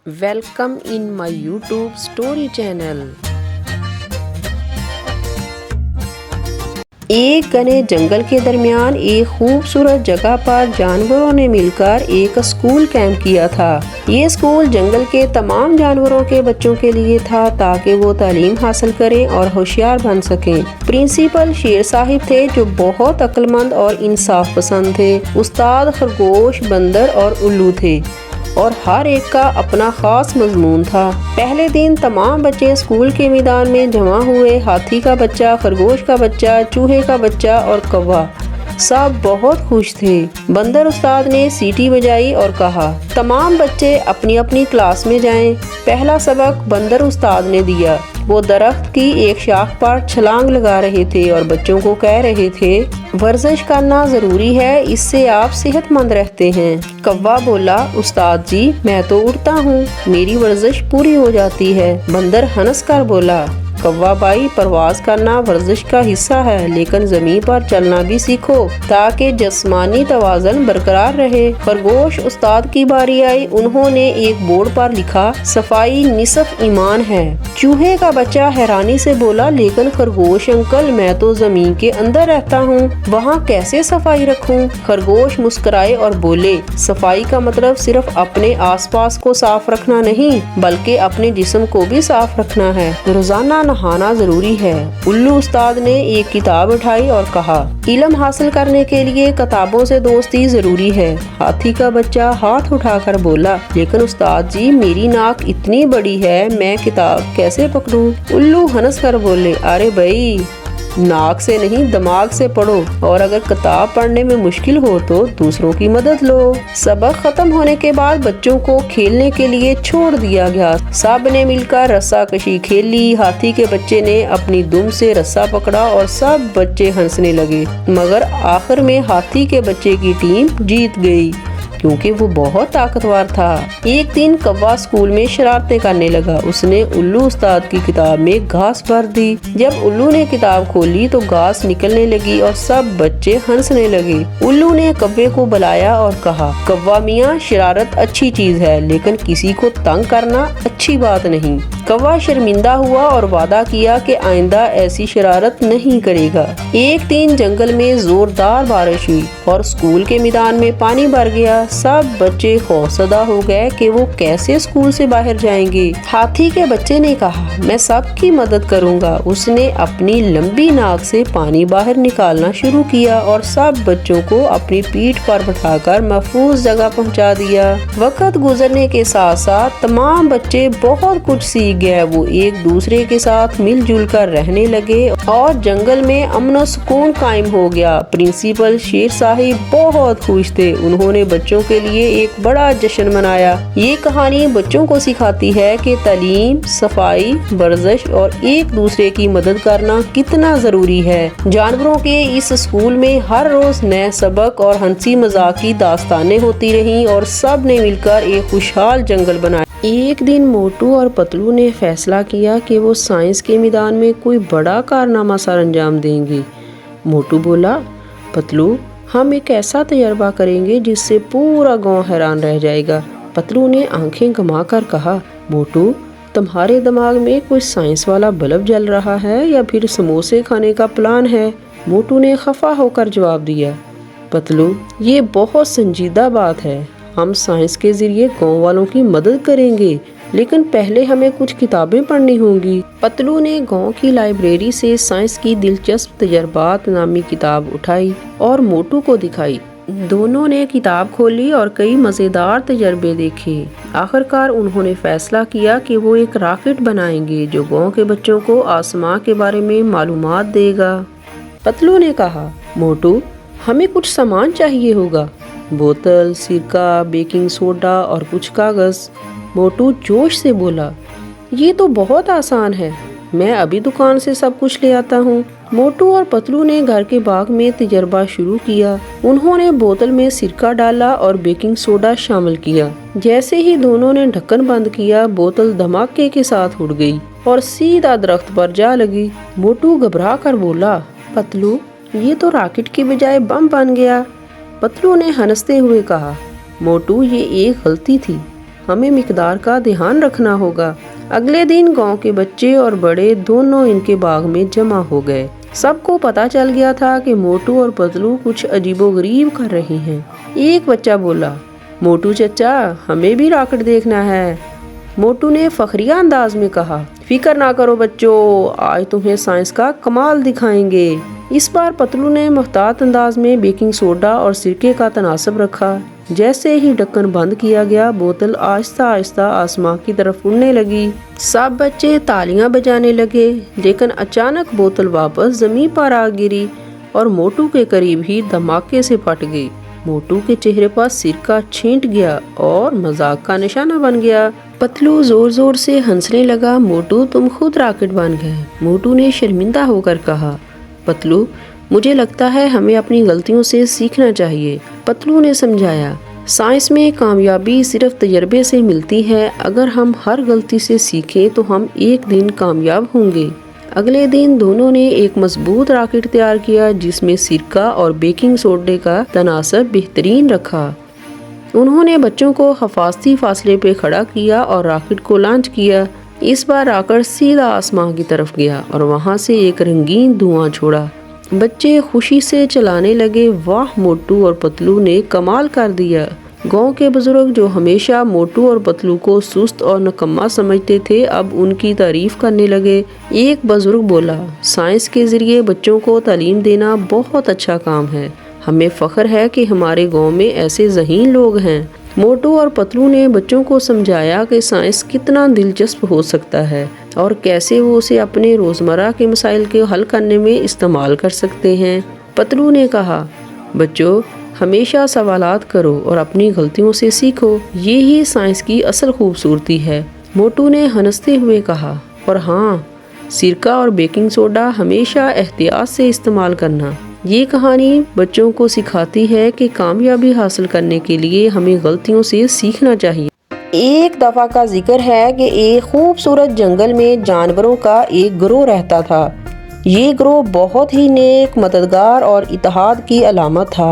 Welcome in my YouTube story channel. एक घने जंगल के दरमियान एक खूबसूरत जगह पर जानवरों ने मिलकर एक स्कूल कैंप किया था। ये स्कूल जंगल के तमाम जानवरों के बच्चों के लिए था ताकि वो तालीम हासिल करें और होशियार बन सकें। प्रिंसिपल शेर साहिब थे जो बहुत अक्लमंद और इंसाफ पसंद थे। उस्ताद खरगोश, बंदर और उल्लू थे और हर एक का अपना खास मजमून था। पहले दिन तमाम बच्चे स्कूल के मैदान में जमा हुए। हाथी का बच्चा, खरगोश का बच्चा, चूहे का बच्चा और कौवा सब बहुत खुश थे। बंदर उस्ताद ने सीटी बजाई और कहा, तमाम बच्चे अपनी अपनी क्लास में जाएं। पहला सबक बंदर उस्ताद ने दिया। वो दरख्त की एक शाख पर छलांग लगा रहे थे और बच्चों को कह रहे थे, वर्जिश करना जरूरी है, इससे आप सेहतमंद रहते हैं। कौवा बोला, उस्ताद जी मैं तो उड़ता हूँ, मेरी वर्जिश पूरी हो जाती है। बंदर हंस कर बोला, कौवा भाई परवाज करना वर्जिश का हिस्सा है, लेकिन जमीन पर चलना भी सीखो ताकि जिस्मानी तवाज़ुन बरकरार रहे। खरगोश उस्ताद की बारी आई। उन्होंने एक बोर्ड पर लिखा, सफाई निसफ ईमान है। चूहे का बच्चा हैरानी से बोला, लेकिन खरगोश अंकल मैं तो जमीन के अंदर रहता हूँ, वहाँ कैसे सफाई रखूँ? खरगोश मुस्कुराए और बोले, सफाई का मतलब सिर्फ अपने आस पास को साफ रखना नहीं बल्कि अपने जिस्म को भी साफ रखना है। रोजाना नहाना जरूरी है। उल्लू उस्ताद ने एक किताब उठाई और कहा, इल्म हासिल करने के लिए किताबों से दोस्ती जरूरी है। हाथी का बच्चा हाथ उठाकर बोला, लेकिन उस्ताद जी मेरी नाक इतनी बड़ी है, मैं किताब कैसे पकड़ूं? उल्लू हंस कर बोले, अरे भाई नाक से नहीं दिमाग से पढ़ो, और अगर किताब पढ़ने में मुश्किल हो तो दूसरों की मदद लो। सबक खत्म होने के बाद बच्चों को खेलने के लिए छोड़ दिया गया। सब ने मिलकर रस्सा कशी खेली। हाथी के बच्चे ने अपनी दुम से रस्सा पकड़ा और सब बच्चे हंसने लगे, मगर आखिर में हाथी के बच्चे की टीम जीत गई क्योंकि वो बहुत ताकतवर था। एक दिन कौवा स्कूल में शरारतें करने लगा। उसने उल्लू उस्ताद की किताब में घास भर दी। जब उल्लू ने किताब खोली तो घास निकलने लगी और सब बच्चे हंसने लगे। उल्लू ने कौवे को बुलाया और कहा, कौवा मियाँ शरारत अच्छी चीज है, लेकिन किसी को तंग करना अच्छी बात नहीं। कौवा शर्मिंदा हुआ और वादा किया कि आइंदा ऐसी शरारत नहीं करेगा। एक दिन जंगल में जोरदार बारिश हुई और स्कूल के मैदान में पानी भर गया। सब बच्चे खौफजदा हो गए कि वो कैसे स्कूल से बाहर जाएंगे। हाथी के बच्चे ने कहा, मैं सबकी मदद करूंगा। उसने अपनी लंबी नाक से पानी बाहर निकालना शुरू किया और सब बच्चों को अपनी पीठ पर बैठाकर महफूज जगह पहुंचा दिया। वक्त गुजरने के साथ साथ तमाम बच्चे बहुत कुछ सीख गए। वो एक दूसरे के साथ मिलजुल कर रहने लगे और जंगल में अमन और सुकून कायम हो गया। प्रिंसिपल शेर साहिब बहुत खुश थे। उन्होंने बच्चों के लिए एक बड़ा जश्न मनाया। ये कहानी बच्चों को सिखाती है कि तालीम, सफाई, वर्जिश और एक दूसरे की मदद करना कितना जरूरी है। जानवरों के इस स्कूल में हर रोज नए सबक और हंसी मजाक की दास्तानें होती रहीं और सब ने मिलकर एक खुशहाल जंगल बनाया। एक दिन मोटू और पतलू ने फैसला किया कि वो साइंस के मैदान में कोई बड़ा कारनामा सर अंजाम देंगे। मोटू बोला, पतलू हम एक ऐसा तजर्बा करेंगे जिससे पूरा गांव हैरान रह जाएगा। पतलू ने आंखें घुमाकर कहा, मोटू तुम्हारे दिमाग में कोई साइंस वाला बल्ब जल रहा है या फिर समोसे खाने का प्लान है? मोटू ने खफा होकर जवाब दिया, पतलू ये बहुत संजीदा बात है। हम साइंस के जरिए गांव वालों की मदद करेंगे, लेकिन पहले हमें कुछ किताबें पढ़नी होंगी। पतलू ने गांव की लाइब्रेरी से साइंस की दिलचस्प तजर्बात नामी किताब उठाई और मोटू को दिखाई। दोनों ने किताब खोली और कई मजेदार तजर्बे देखे। आखिरकार उन्होंने फैसला किया कि वो एक रॉकेट बनाएंगे जो गांव के बच्चों को आसमां के बारे में मालूमात देगा। पतलू ने कहा, मोटू हमें कुछ सामान चाहिए होगा, बोतल, सिरका, बेकिंग सोडा और कुछ कागज। मोटू जोश से बोला, ये तो बहुत आसान है, मैं अभी दुकान से सब कुछ ले आता हूँ। मोटू और पतलू ने घर के बाग में तजर्बा शुरू किया। उन्होंने बोतल में सिरका डाला और बेकिंग सोडा शामिल किया। जैसे ही दोनों ने ढक्कन बंद किया, बोतल धमाके के साथ उड़ गई और सीधा दरख्त पर जा लगी। मोटू घबरा कर बोला, पतलू ये तो रॉकेट की बजाय बम बन गया। पतलू ने हंसते हुए कहा, मोटू ये एक गलती थी, हमें मिकदार का ध्यान रखना होगा। अगले दिन गांव के बच्चे और बड़े दोनों इनके बाग में जमा हो गए। सबको पता चल गया था कि मोटू और पतलू कुछ अजीबोगरीब कर रहे हैं। एक बच्चा बोला, मोटू चचा, हमें भी रॉकेट देखना है। मोटू ने फखरिया अंदाज में कहा, फिक्र ना करो बच्चों, आज तुम्हें साइंस का कमाल दिखाएंगे। इस बार पतलू ने मुहतात अंदाज में बेकिंग सोडा और सिरके का तनासब रखा। जैसे ही ढक्कन बंद किया गया, बोतल आहिस्ता आहिस्ता आसमां की तरफ उड़ने लगी। सब बच्चे तालियां बजाने लगे, लेकिन अचानक बोतल वापस जमीन पर आ गिरी और मोटू के करीब ही धमाके से फट गई। मोटू के चेहरे पर सिरका छींट गया और मजाक का निशाना बन गया। पतलू जोर जोर से हंसने लगा। मोटू, तुम खुद रॉकेट बन गए। मोटू ने शर्मिंदा होकर कहा, पतलू, मुझे लगता है हमें अपनी गलतियों से सीखना चाहिए। पतलू ने समझाया, साइंस में कामयाबी सिर्फ तजर्बे से मिलती है। अगर हम हर गलती से सीखें तो हम एक दिन कामयाब होंगे। अगले दिन दोनों ने एक मजबूत रॉकेट तैयार किया, जिसमें सिरका और बेकिंग सोडे का तनासब बेहतरीन रखा। उन्होंने बच्चों को हिफाजती फासले पे खड़ा किया और रॉकेट को लॉन्च किया। इस बार रॉकेट सीधा आसमां की तरफ गया और वहां से एक रंगीन धुआं छोड़ा। बच्चे खुशी से चलाने लगे। वाह, मोटू और पतलू ने कमाल कर दिया। गांव के बुजुर्ग जो हमेशा मोटू और पतलू को सुस्त और नकम्मा समझते थे, अब उनकी तारीफ करने लगे। एक बुजुर्ग बोला, साइंस के जरिए बच्चों को तालीम देना बहुत अच्छा काम है। हमें फख्र है कि हमारे गांव में ऐसे ज़हीन लोग हैं। मोटू और पतलू ने बच्चों को समझाया कि साइंस कितना दिलचस्प हो सकता है और कैसे वो उसे अपने रोज़मर्रा के मसाइल के हल करने में इस्तेमाल कर सकते हैं। पतलू ने कहा, बच्चों, हमेशा सवालात करो और अपनी गलतियों से सीखो, ये ही साइंस की असल खूबसूरती है। मोटू ने हंसते हुए कहा, और हाँ, सिरका और बेकिंग सोडा हमेशा एहतियात से इस्तेमाल करना। ये कहानी बच्चों को सिखाती है कि कामयाबी हासिल करने के लिए हमें गलतियों से सीखना चाहिए। एक दफ़ा का जिक्र है कि एक खूबसूरत जंगल में जानवरों का एक गिरोह रहता था। ये गिरोह बहुत ही नेक, मददगार और इत्तेहाद की अलामत था।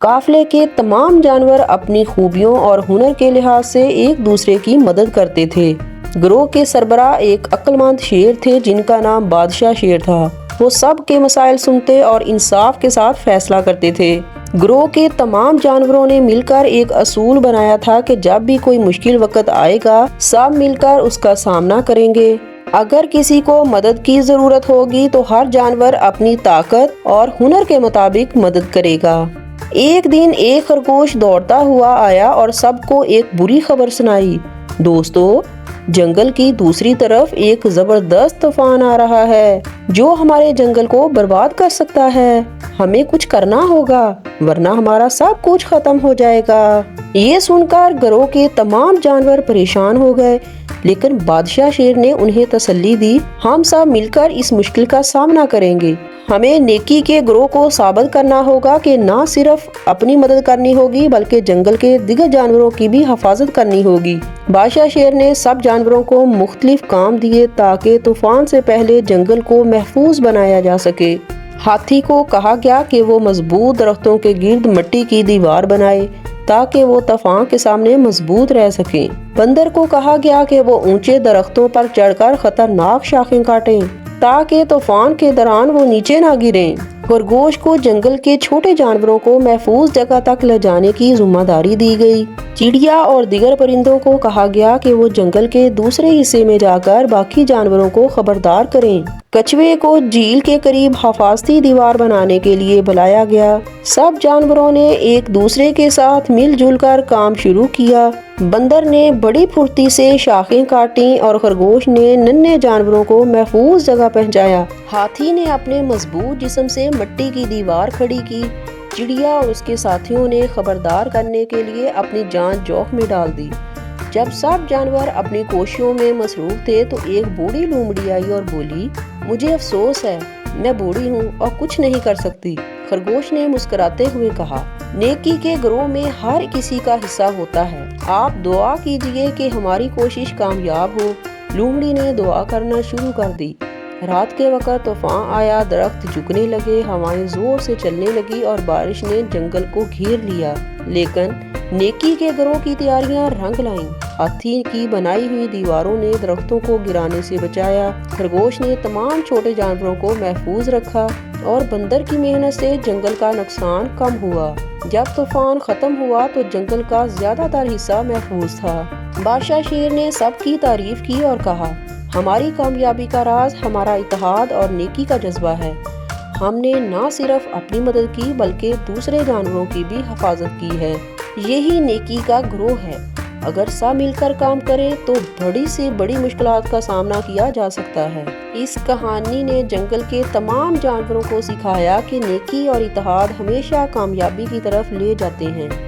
काफिले के तमाम जानवर अपनी खूबियों और हुनर के लिहाज से एक दूसरे की मदद करते थे। गिरोह के सरबराह एक अक्लमंद शेर थे, जिनका नाम बादशाह शेर था। वो सब के मसाइल सुनते और इंसाफ के साथ फैसला करते थे। गिरोह के तमाम जानवरों ने मिलकर एक असूल बनाया था कि जब भी कोई मुश्किल वक्त आएगा, सब मिलकर उसका सामना करेंगे। अगर किसी को मदद की जरूरत होगी तो हर जानवर अपनी ताकत और हुनर के मुताबिक मदद करेगा। एक दिन एक खरगोश दौड़ता हुआ आया और सबको एक बुरी खबर सुनाई। दोस्तों, जंगल की दूसरी तरफ एक जबरदस्त तूफान आ रहा है जो हमारे जंगल को बर्बाद कर सकता है। हमें कुछ करना होगा, वरना हमारा सब कुछ खत्म हो जाएगा। ये सुनकर गिरोह के तमाम जानवर परेशान हो गए, लेकिन बादशाह शेर ने उन्हें तसल्ली दी, हम सब मिलकर इस मुश्किल का सामना करेंगे। हमें नेकी के गिरोह को साबित करना होगा कि ना सिर्फ अपनी मदद करनी होगी, बल्कि जंगल के दिगर जानवरों की भी हिफाजत करनी होगी। बादशाह शेर ने सब जानवरों को मुख्तलिफ काम दिए ताकि तूफान से पहले जंगल को महफूज बनाया जा सके। हाथी को कहा गया कि वो मजबूत दरख्तों के गिर्द मिट्टी की दीवार बनाए ताकि वो तूफान के सामने मजबूत रह सके। बंदर को कहा गया कि वो ऊंचे दरख्तों पर चढ़कर खतरनाक शाखें काटें ताकि तूफान के दौरान वो नीचे ना गिरें। खरगोश को जंगल के छोटे जानवरों को महफूज जगह तक ले जाने की जिम्मेदारी दी गई। चिड़िया और दीगर परिंदों को कहा गया कि वो जंगल के दूसरे हिस्से में जाकर बाकी जानवरों को खबरदार करें। कछुए को झील के करीब हिफाजती दीवार बनाने के लिए बुलाया गया। सब जानवरों ने एक दूसरे के साथ मिलजुल कर काम शुरू किया। बंदर ने बड़ी फुर्ती से शाखें काटी और खरगोश ने नन्हे जानवरों को महफूज जगह पहुंचाया। हाथी ने अपने मजबूत जिस्म से मिट्टी की दीवार खड़ी की। चिड़िया और उसके साथियों ने खबरदार करने के लिए अपनी जान जोख में डाल दी। जब सब जानवर अपनी कोशिशों में मसरूफ थे तो एक बूढ़ी लोमड़ी आई और बोली, मुझे अफसोस है, मैं बूढ़ी हूँ और कुछ नहीं कर सकती। खरगोश ने मुस्कुराते हुए कहा, नेकी के गिरोह में हर किसी का हिस्सा होता है। आप दुआ कीजिए कि हमारी कोशिश कामयाब हो। लोमड़ी ने दुआ करना शुरू कर दी। रात के वक्त तूफान आया, दरख्त झुकने लगे, हवाएं जोर से चलने लगी और बारिश ने जंगल को घेर लिया। लेकिन نیکی کے گروہ کی تیاریاں رنگ لائیں۔ ہاتھی کی بنائی ہوئی دیواروں نے درختوں کو گرانے سے بچایا، خرگوش نے تمام چھوٹے جانوروں کو محفوظ رکھا اور بندر کی محنت سے جنگل کا نقصان کم ہوا۔ جب طوفان ختم ہوا تو جنگل کا زیادہ تر حصہ محفوظ تھا۔ بادشاہ شیر نے سب کی تعریف کی اور کہا، ہماری کامیابی کا راز ہمارا اتحاد اور نیکی کا جذبہ ہے۔ ہم نے نہ صرف اپنی مدد کی بلکہ دوسرے جانوروں کی بھی حفاظت کی ہے۔ یہی نیکی کا گروہ ہے۔ اگر سب مل کر کام کریں تو بڑی سے بڑی مشکلات کا سامنا کیا جا سکتا ہے۔ اس کہانی نے جنگل کے تمام جانوروں کو سکھایا کہ نیکی اور اتحاد ہمیشہ کامیابی کی طرف لے جاتے ہیں۔